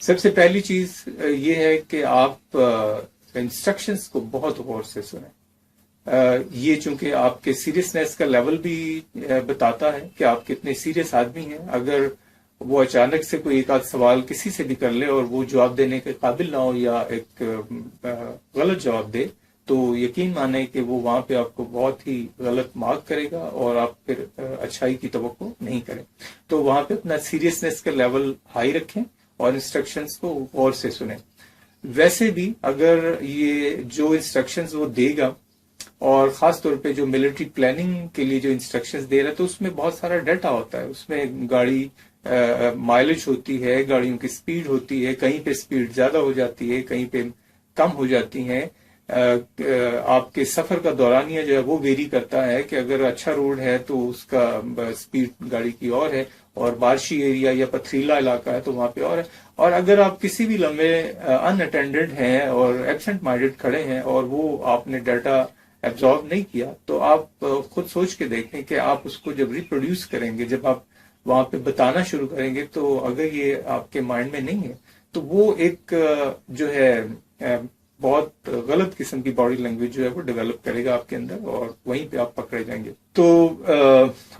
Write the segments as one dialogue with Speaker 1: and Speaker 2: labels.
Speaker 1: سب سے پہلی چیز یہ ہے کہ آپ انسٹرکشنز کو بہت غور سے سنیں. یہ چونکہ آپ کے سیریسنیس کا لیول بھی بتاتا ہے کہ آپ کتنے سیریس آدمی ہیں. اگر وہ اچانک سے کوئی ایک آدھ سوال کسی سے بھی کر لے اور وہ جواب دینے کے قابل نہ ہو یا ایک غلط جواب دے تو یقین مانیں کہ وہ وہاں پہ آپ کو بہت ہی غلط مارک کرے گا اور آپ پھر اچھائی کی توقع نہیں کریں. تو وہاں پہ اپنا سیریسنیس کا لیول ہائی رکھیں اور انسٹرکشنز کو غور سے سنیں. ویسے بھی اگر یہ جو انسٹرکشنز وہ دے گا اور خاص طور پہ جو ملٹری پلاننگ کے لیے جو انسٹرکشنز دے رہا ہے تو اس میں بہت سارا ڈیٹا ہوتا ہے. اس میں گاڑی مائلج ہوتی ہے، گاڑیوں کی سپیڈ ہوتی ہے، کہیں پہ سپیڈ زیادہ ہو جاتی ہے، کہیں پہ کم ہو جاتی ہیں. آپ کے سفر کا دورانیہ جو ہے وہ ویری کرتا ہے کہ اگر اچھا روڈ ہے تو اس کا سپیڈ گاڑی کی اور ہے، اور بارشی ایریا یا پتھریلا علاقہ ہے تو وہاں پہ اور ہے. اور اگر آپ کسی بھی لمحے ان اٹینڈڈ ہیں اور ایبسنٹ مائنڈڈ کھڑے ہیں اور وہ آپ نے ڈیٹا ایبزارب نہیں کیا تو آپ خود سوچ کے دیکھیں کہ آپ اس کو جب ریپروڈیوس کریں گے، جب آپ وہاں پہ بتانا شروع کریں گے تو اگر یہ آپ کے مائنڈ میں نہیں ہے تو وہ ایک جو ہے بہت غلط قسم کی باڈی لینگویج جو ہے وہ ڈیولپ کرے گا آپ کے اندر اور وہیں پہ آپ پکڑے جائیں گے. تو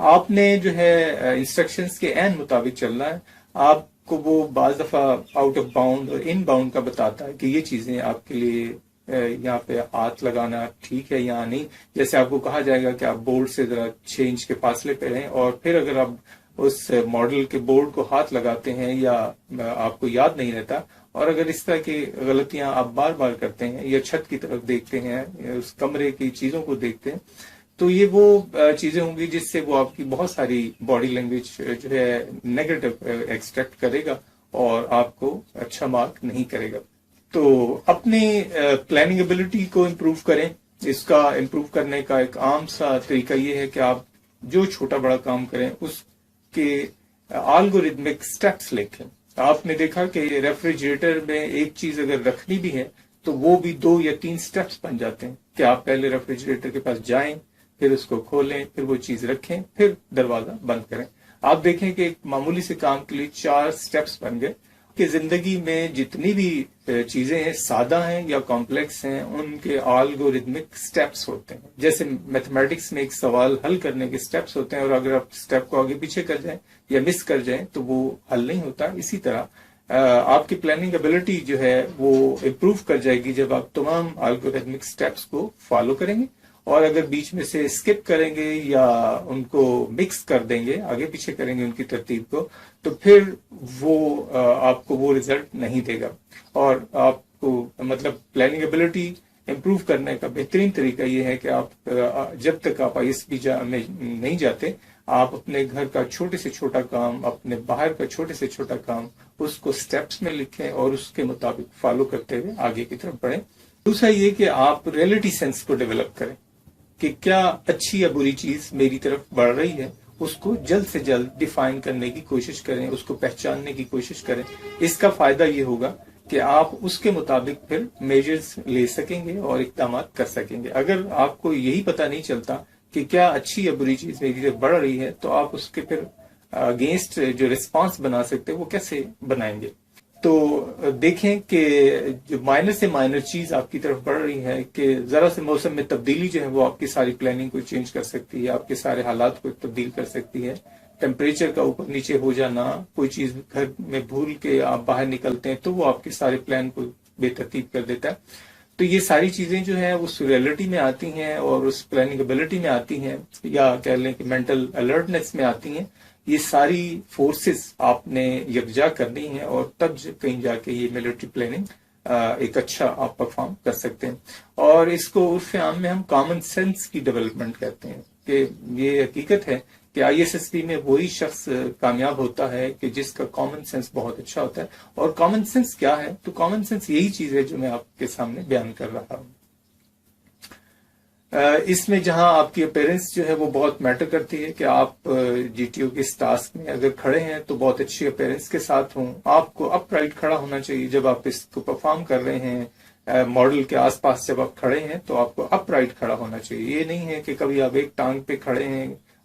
Speaker 1: آپ نے جو ہے انسٹرکشنز کے عین مطابق چلنا ہے. آپ کو وہ بعض دفعہ آؤٹ آف باؤنڈ اور ان باؤنڈ کا بتاتا ہے کہ یہ چیزیں آپ کے لیے یہاں پہ ہاتھ لگانا ٹھیک ہے یا نہیں. جیسے آپ کو کہا جائے گا کہ آپ بورڈ سے ذرا 6 انچ کے فاصلے پہ رہیں، اور پھر اگر آپ اس ماڈل کے بورڈ کو ہاتھ لگاتے ہیں یا آپ کو یاد نہیں رہتا اور اگر اس طرح کی غلطیاں آپ بار بار کرتے ہیں یا چھت کی طرف دیکھتے ہیں یا اس کمرے کی چیزوں کو دیکھتے ہیں تو یہ وہ چیزیں ہوں گی جس سے وہ آپ کی بہت ساری باڈی لینگویج جو ہے نیگیٹو ایکسٹریکٹ کرے گا اور آپ کو اچھا مارک نہیں کرے گا. تو اپنی پلاننگ ایبلٹی کو امپروو کریں. اس کا امپروو کرنے کا ایک عام سا طریقہ یہ ہے کہ آپ جو چھوٹا بڑا کام کریں اس کے الگورتھمک سٹیپس لکھیں. آپ نے دیکھا کہ ریفریجریٹر میں ایک چیز اگر رکھنی بھی ہے تو وہ بھی 2 یا 3 سٹیپس بن جاتے ہیں کہ آپ پہلے ریفریجریٹر کے پاس جائیں، پھر اس کو کھولیں، پھر وہ چیز رکھیں، پھر دروازہ بند کریں. آپ دیکھیں کہ ایک معمولی سے کام کے لیے 4 سٹیپس بن گئے. کہ زندگی میں جتنی بھی چیزیں ہیں سادہ ہیں یا کمپلیکس ہیں ان کے الگورتھمک سٹیپس ہوتے ہیں. جیسے میتھمیٹکس میں ایک سوال حل کرنے کے سٹیپس ہوتے ہیں اور اگر آپ سٹیپ کو آگے پیچھے کر جائیں یا مس کر جائیں تو وہ حل نہیں ہوتا. اسی طرح آپ کی پلاننگ ایبلٹی جو ہے وہ امپروو کر جائے گی جب آپ تمام الگورتھمک سٹیپس کو فالو کریں گے. اور اگر بیچ میں سے اسکپ کریں گے یا ان کو مکس کر دیں گے، آگے پیچھے کریں گے ان کی ترتیب کو، تو پھر وہ آپ کو وہ رزلٹ نہیں دے گا. اور آپ کو مطلب پلاننگ ایبلٹی امپروو کرنے کا بہترین طریقہ یہ ہے کہ آپ جب تک آپ ISB میں نہیں جاتے آپ اپنے گھر کا چھوٹے سے چھوٹا کام، اپنے باہر کا چھوٹے سے چھوٹا کام اس کو سٹیپس میں لکھیں اور اس کے مطابق فالو کرتے ہوئے آگے کی طرف بڑھیں. دوسرا یہ کہ آپ ریئلٹی سینس کو ڈیولپ کریں کہ کیا اچھی یا بری چیز میری طرف بڑھ رہی ہے، اس کو جلد سے جلد ڈیفائن کرنے کی کوشش کریں، اس کو پہچاننے کی کوشش کریں. اس کا فائدہ یہ ہوگا کہ آپ اس کے مطابق پھر میجرز لے سکیں گے اور اقدامات کر سکیں گے. اگر آپ کو یہی پتہ نہیں چلتا کہ کیا اچھی یا بری چیز میری طرف بڑھ رہی ہے تو آپ اس کے پھر اگینسٹ جو رسپانس بنا سکتے وہ کیسے بنائیں گے. تو دیکھیں کہ جو مائنر سے مائنر چیز آپ کی طرف بڑھ رہی ہے کہ ذرا سے موسم میں تبدیلی جو ہے وہ آپ کی ساری پلاننگ کو چینج کر سکتی ہے، آپ کے سارے حالات کو تبدیل کر سکتی ہے. ٹیمپریچر کا اوپر نیچے ہو جانا، کوئی چیز گھر میں بھول کے آپ باہر نکلتے ہیں تو وہ آپ کے سارے پلان کو بے ترتیب کر دیتا ہے. تو یہ ساری چیزیں جو ہیں اس ریئلٹی میں آتی ہیں اور اس پلاننگ ایبلٹی میں آتی ہیں یا کہہ لیں کہ مینٹل الرٹنس میں آتی ہیں. یہ ساری فورسز آپ نے یکجا کرنی ہیں اور تب کہیں جا کے یہ ملٹری پلاننگ ایک اچھا آپ پرفارم کر سکتے ہیں. اور اس کو عرف عام میں ہم کامن سینس کی ڈیولپمنٹ کہتے ہیں کہ یہ حقیقت ہے کہ ISSB میں وہی شخص کامیاب ہوتا ہے کہ جس کا کامن سینس بہت اچھا ہوتا ہے. اور کامن سینس کیا ہے؟ تو کامن سینس یہی چیز ہے جو میں آپ کے سامنے بیان کر رہا ہوں. اس میں جہاں آپ کی اپیرنس جو ہے وہ بہت میٹر کرتی ہے کہ آپ GTO کے اس ٹاسک میں اگر کھڑے ہیں تو بہت اچھی اپیرنس کے ساتھ ہوں. آپ کو اپ رائٹ کھڑا ہونا چاہیے جب آپ اس کو پرفارم کر رہے ہیں. ماڈل کے آس پاس جب آپ کھڑے ہیں تو آپ کو اپ رائٹ کھڑا ہونا چاہیے. یہ نہیں ہے کہ کبھی آپ ایک ٹانگ پہ کھڑے ہیں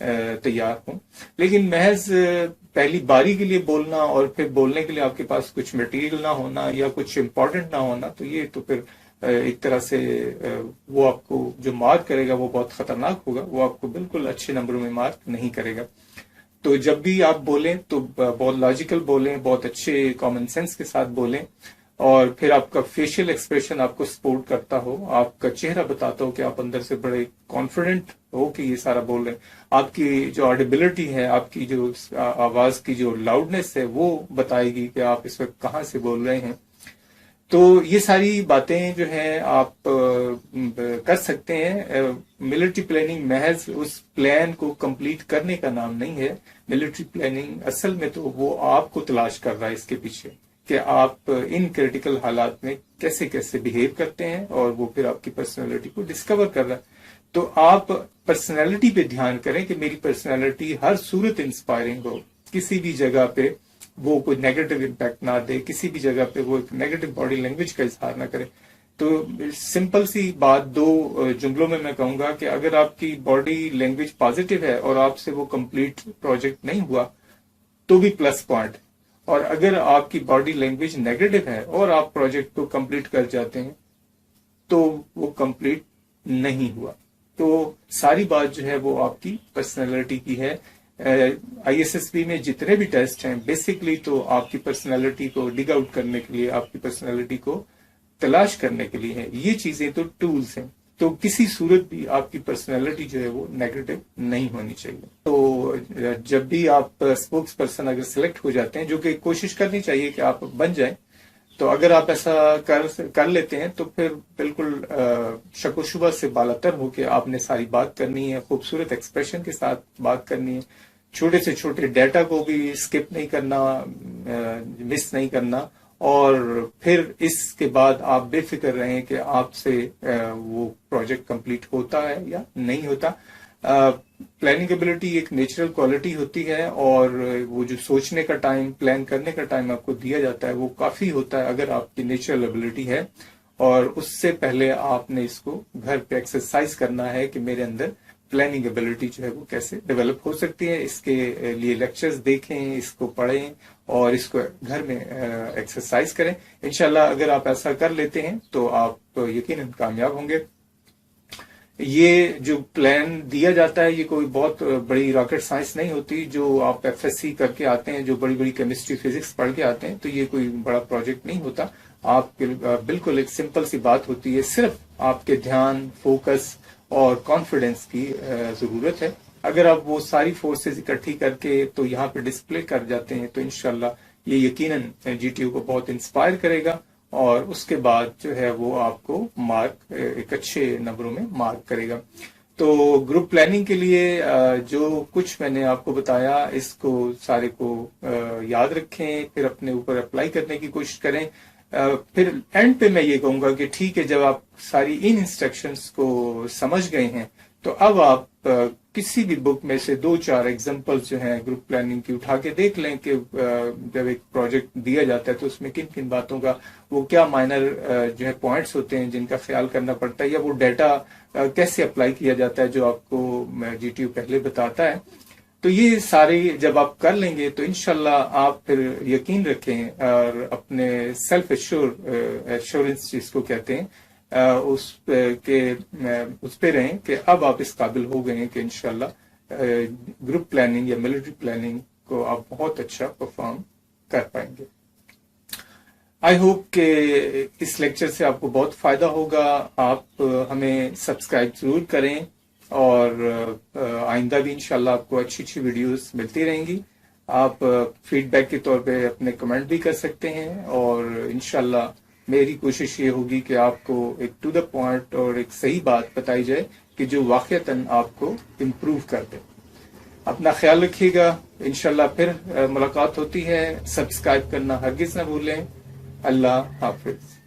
Speaker 1: تیار ہوں. لیکن محض پہلی باری کے لیے بولنا اور پھر بولنے کے لیے آپ کے پاس کچھ مٹیریل نہ ہونا یا کچھ امپورٹنٹ نہ ہونا، تو یہ تو پھر ایک طرح سے وہ آپ کو جو مارک کرے گا وہ بہت خطرناک ہوگا، وہ آپ کو بالکل اچھے نمبروں میں مارک نہیں کرے گا. تو جب بھی آپ بولیں تو بہت لاجیکل بولیں، بہت اچھے کامن سینس کے ساتھ بولیں، اور پھر آپ کا فیشل ایکسپریشن آپ کو سپورٹ کرتا ہو، آپ کا چہرہ بتاتا ہو کہ آپ اندر سے بڑے کانفیڈنٹ ہو کہ یہ سارا بول رہے ہیں. آپ کی جو آڈیبلٹی ہے، آپ کی جو آواز کی جو لاؤڈنس ہے، وہ بتائے گی کہ آپ اس وقت کہاں سے بول رہے ہیں. تو یہ ساری باتیں جو ہیں آپ کر سکتے ہیں. ملٹری پلاننگ محض اس پلان کو کمپلیٹ کرنے کا نام نہیں ہے. ملٹری پلاننگ اصل میں تو وہ آپ کو تلاش کر رہا ہے اس کے پیچھے کہ آپ ان کریٹیکل حالات میں کیسے کیسے بہیو کرتے ہیں، اور وہ پھر آپ کی پرسنالٹی کو ڈسکور کر رہا ہے. تو آپ پرسنالٹی پہ دھیان کریں کہ میری پرسنالٹی ہر صورت انسپائرنگ ہو، کسی بھی جگہ پہ وہ کوئی نیگیٹو امپیکٹ نہ دے، کسی بھی جگہ پہ وہ ایک نیگیٹو باڈی لینگویج کا اظہار نہ کرے. تو سمپل سی بات دو جملوں میں کہوں گا کہ اگر آپ کی باڈی لینگویج پازیٹیو ہے اور آپ سے وہ کمپلیٹ پروجیکٹ نہیں ہوا تو بھی پلس پوائنٹ، اور اگر آپ کی باڈی لینگویج نیگیٹو ہے اور آپ پروجیکٹ کو کمپلیٹ کر جاتے ہیں تو وہ کمپلیٹ نہیں ہوا. تو ساری بات جو ہے وہ آپ کی پرسنالٹی کی ہے. آئی ایس ایس پی میں جتنے بھی ٹیسٹ ہیں بیسکلی تو آپ کی پرسنالٹی کو ڈگ آؤٹ کرنے کے لیے، آپ کی پرسنالٹی کو تلاش کرنے کے لیے ہے. یہ چیزیں تو ٹولز ہیں. تو کسی صورت بھی آپ کی پرسنالٹی جو ہے وہ نیگیٹو نہیں ہونی چاہیے. تو جب بھی آپ اسپوکس پرسن اگر سلیکٹ ہو جاتے ہیں، جو کہ کوشش کرنی چاہیے کہ آپ بن جائیں، تو اگر آپ ایسا کر لیتے ہیں تو پھر بالکل شک و شبہ سے بالاتر ہو کہ آپ نے ساری بات کرنی ہے، خوبصورت ایکسپریشن کے ساتھ بات کرنی ہے، چھوٹے سے چھوٹے ڈیٹا کو بھی اسکپ نہیں کرنا، مس نہیں کرنا، اور پھر اس کے بعد آپ بے فکر رہیں کہ آپ سے وہ پروجیکٹ کمپلیٹ ہوتا ہے یا نہیں ہوتا. پلاننگ ایبلٹی ایک نیچرل کوالٹی ہوتی ہے، اور وہ جو سوچنے کا ٹائم، پلان کرنے کا ٹائم آپ کو دیا جاتا ہے وہ کافی ہوتا ہے اگر آپ کی نیچرل ایبلٹی ہے. اور اس سے پہلے آپ نے اس کو گھر پہ ایکسرسائز کرنا ہے کہ میرے اندر پلاننگ ایبلٹی جو ہے وہ کیسے ڈیولپ ہو سکتی ہے. اس کے لیے لیکچرز دیکھیں، اس کو پڑھیں اور اس کو گھر میں ایکسرسائز کریں. انشاءاللہ اگر آپ ایسا کر لیتے ہیں تو آپ یقیناً کامیاب ہوں گے. یہ جو پلان دیا جاتا ہے یہ کوئی بہت بڑی راکٹ سائنس نہیں ہوتی. جو آپ ایف ایس سی کر کے آتے ہیں، جو بڑی بڑی کیمسٹری فزکس پڑھ کے آتے ہیں، تو یہ کوئی بڑا پروجیکٹ نہیں ہوتا. آپ بالکل ایک سمپل سی بات ہوتی ہے، صرف آپ کے دھیان، فوکس اور کانفیڈنس کی ضرورت ہے. اگر آپ وہ ساری فورسز اکٹھی کر کے تو یہاں پہ ڈسپلے کر جاتے ہیں تو انشاءاللہ یہ یقیناً جی ٹی یو کو بہت انسپائر کرے گا، اور اس کے بعد جو ہے وہ آپ کو مارک ایک اچھے نمبروں میں مارک کرے گا. تو گروپ پلاننگ کے لیے جو کچھ میں نے آپ کو بتایا، اس کو سارے کو یاد رکھیں، پھر اپنے اوپر اپلائی کرنے کی کوشش کریں. پھر اینڈ پہ میں یہ کہوں گا کہ ٹھیک ہے، جب آپ ساری ان انسٹرکشنز کو سمجھ گئے ہیں تو اب آپ کسی بھی بک میں سے 2-4 ایگزامپلز جو ہیں گروپ پلاننگ کی اٹھا کے دیکھ لیں کہ جب ایک پروجیکٹ دیا جاتا ہے تو اس میں کن کن باتوں کا، وہ کیا مائنر جو ہے پوائنٹس ہوتے ہیں جن کا خیال کرنا پڑتا ہے، یا وہ ڈیٹا کیسے اپلائی کیا جاتا ہے جو آپ کو جی ٹی یو پہلے بتاتا ہے. تو یہ سارے جب آپ کر لیں گے تو انشاءاللہ آپ پھر یقین رکھیں اور اپنے سیلف ایشورنس جس کو کہتے ہیں اس پہ رہیں کہ اب آپ اس قابل ہو گئے ہیں کہ انشاءاللہ گروپ پلاننگ یا ملٹری پلاننگ کو آپ بہت اچھا پرفارم کر پائیں گے. آئی ہوپ کہ اس لیکچر سے آپ کو بہت فائدہ ہوگا. آپ ہمیں سبسکرائب ضرور کریں، اور آئندہ بھی انشاءاللہ آپ کو اچھی اچھی ویڈیوز ملتی رہیں گی. آپ فیڈ بیک کے طور پہ اپنے کمنٹ بھی کر سکتے ہیں، اور انشاءاللہ میری کوشش یہ ہوگی کہ آپ کو ایک ٹو دا پوائنٹ اور ایک صحیح بات بتائی جائے کہ جو واقعتاً آپ کو امپروو کر دے. اپنا خیال رکھیے گا. انشاءاللہ پھر ملاقات ہوتی ہے. سبسکرائب کرنا ہرگز نہ بھولیں. اللہ حافظ.